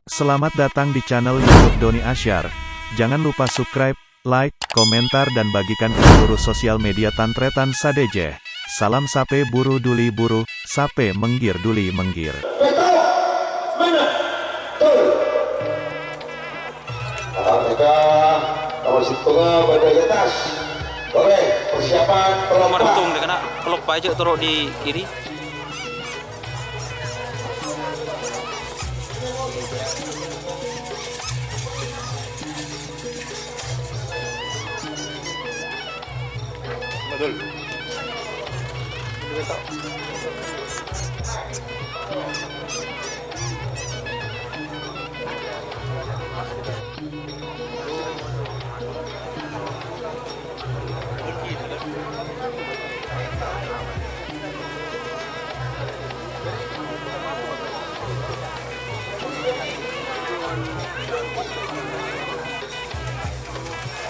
Selamat datang di channel YouTube Doni Asyar. Jangan lupa subscribe, like, komentar dan bagikan ke seluruh sosial media Tantretan Sadejeh. Salam sape buru duli buru, sape menggir duli menggir. Betul, benar, betul. Mereka nomor situnya pada di atas. Boleh, persiapan Nomor pelompat. tung dia kena pelop aja turun di kiri. Betul.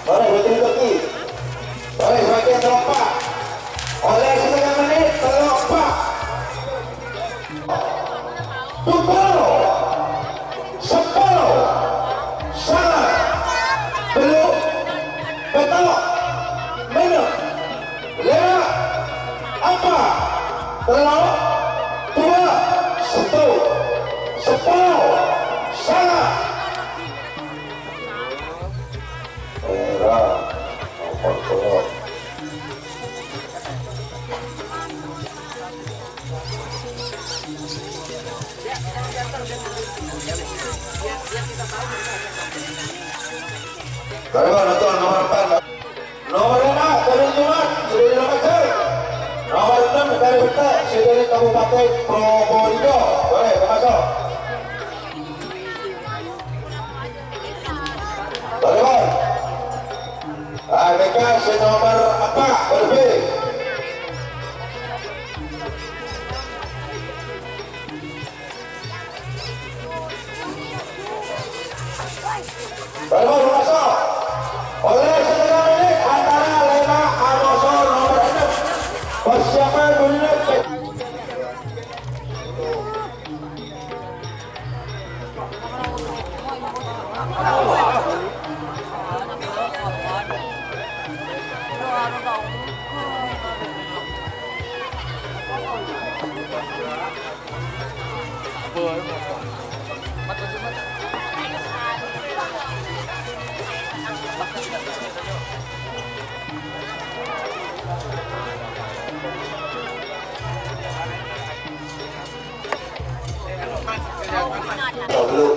Boleh, betul kaki. Boleh, sebagian terlompat. Oleh setengah menit, terlompat. Tupalo. Sepuluh. Salah. Belum. Betul. Minum. Lima. Apa? Telur. Dua. Satu. Sepuluh. Salah. Merah. Nomor telur. Bagaimana nonton nomor 4? Nomor 5 dari Jumat sudah dilakukan. Nomor 6 dari Betek sudah dari Kabupaten Probolinggo. Boleh masuk. Bagaimana? ABK nomor apa? Berlebih. Bagaimana masuk? Oleh setengah menit antara Lena Amoso nomor 6. Persiapan menit. Dulu.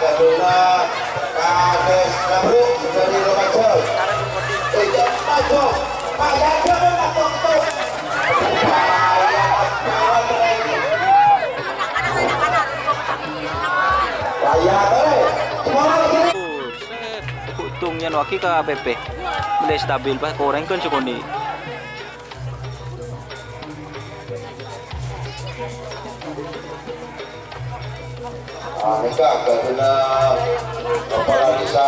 Kedua Kades Nabruk dari Lumajang. Tidak maju. Pak Yaga memang tuntut. Layak boleh. Semua di sini. Tungnya waki ke APP. Mulai stabil bah koreng kan cukup nih. Mereka kedua kepala desa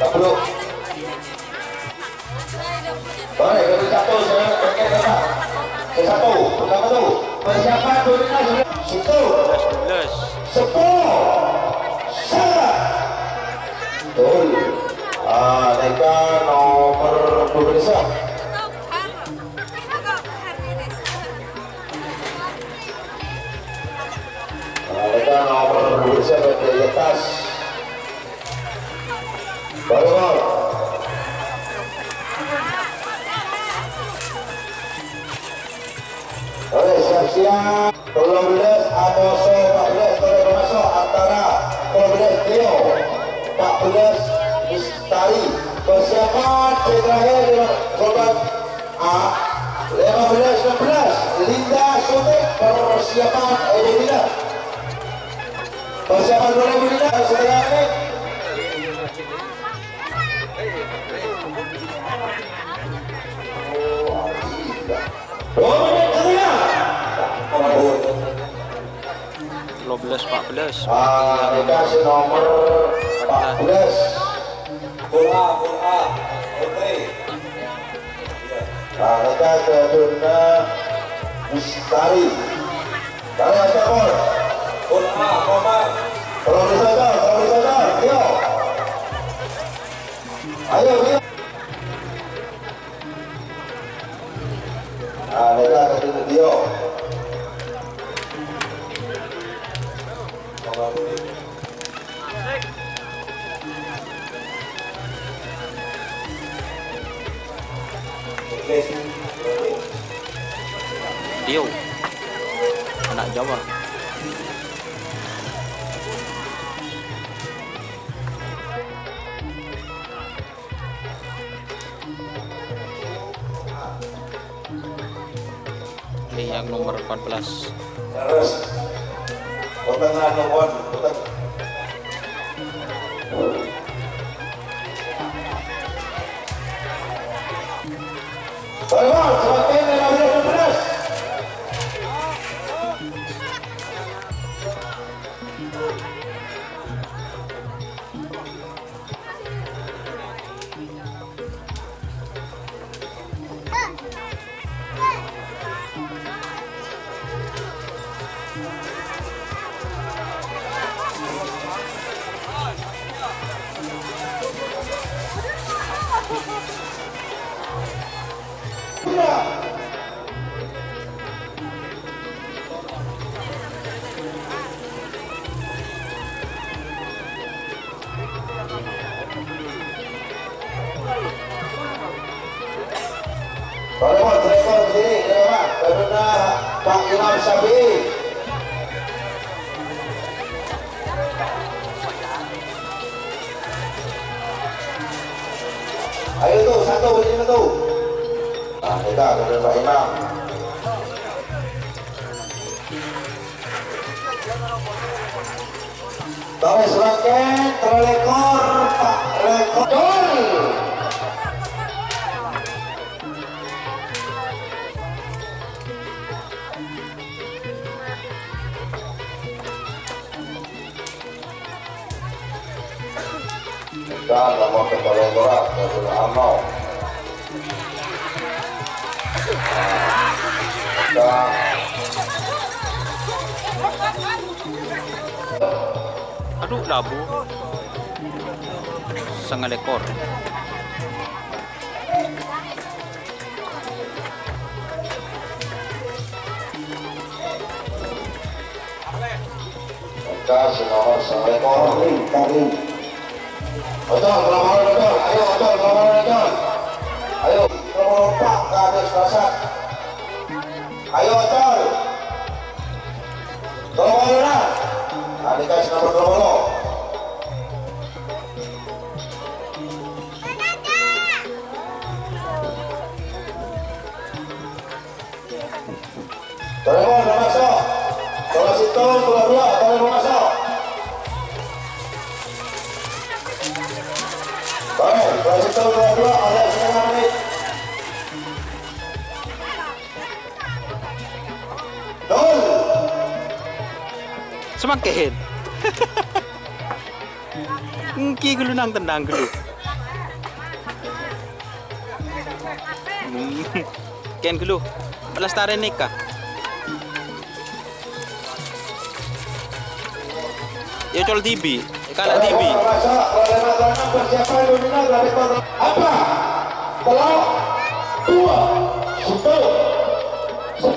Nabruk. Boleh, kedua satu saya pakai kata. Satu, pertama tu. Persiapan dunia sudah. Situ. 11. 10. Salah. Betul. Mereka nomor 12. Mereka nomor 12 berada di atas. Bagaimana? Oleh siap-siap 12 Amoso 14 boleh masuk antara 12 Tio 14 Mistari. Persiapan terakhir korban A 15-16 Linda Sotek. Persiapan Edelina. Persiapan Edelina setengah menit. 12-14. Dikasih nomor 14. Bola, oke. Mereka ke Duna Mistari. Kalian siapa? Bola, Komar. Tolong disadar, Dio. Ayo, Dio. Mereka ke Duna Dio. Dio. Anak Jawa. Ini yang nomor 14. Terus. Pertengahan nomor. Bagaimana? Semakin 15. Bagaimana? Telepon sini, bagaimana? Karena Pak Imam Syafi'i. Ayo tuh, satu begini tuh. Nah, kita ke Pak Imam. Tapi semakin terlekor Pak Rekor. Dan nomor ketelekoran dari Amau. Dan Aduh, labu. Sangat ekor. kasih nomor Assalamualaikum. Karim. Betul, betul. Ayo, betul. Ayo, nomor 4 ke atas pasar. Ayo, betul. Tolong mana? Nah, dikasih nomor tolong. Tolong masuk. Kalau situ dua, tolong masuk. Baik, kalau situ dua, ada setengah menit. Dol. Semakin. Ngki dulu nang tendang dulu. Ken dulu. Pelestarian nikah. Ya col TV, kalah TV. Apa? Telok 2 10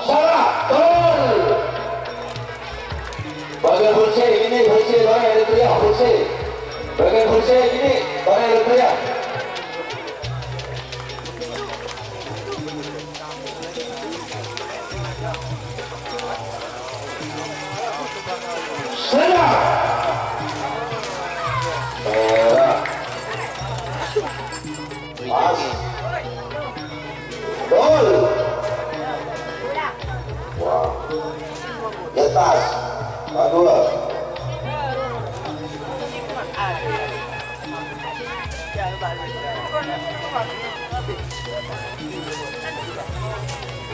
salah gol. Bagian kursi ini kursi bagian ada teriak kursi. Bagian kursi ini bagian ada teriak. Serang. Pas. Gol. Wah. Di atas. Kedua.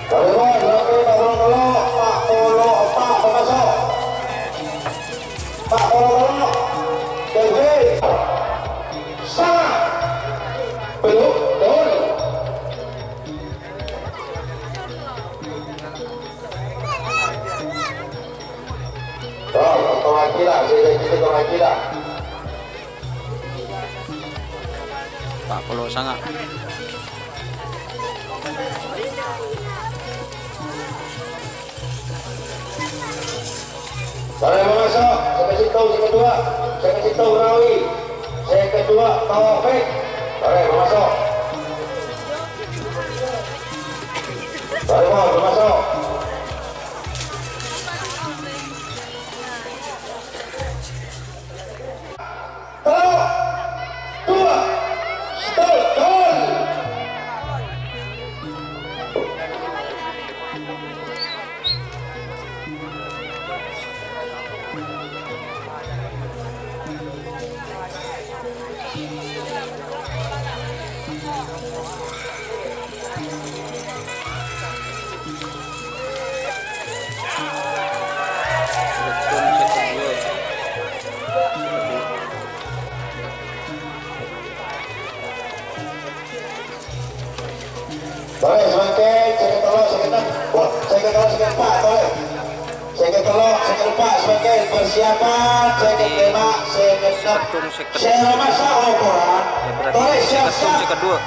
Kalau Pak Polo, Pak masuk. sama belum gol. Tong lagi lah, saya kita tong lagi lah. Pak Polo sangat. Saya masuk, saya kasih tahu si kedua, saya kasih tahu Rawi, saya kedua Taufik. Saya masuk. Saya mau masuk. Tahu, dua, stop, gol. Boleh semakin, saya ketolok, saya ketolok, saya ketolok, saya keempat, boleh. Saya ketolok, saya keempat, semakin persiapan, saya kelima, saya keenam, saya masak oporan, boleh siap-siap. Kedua.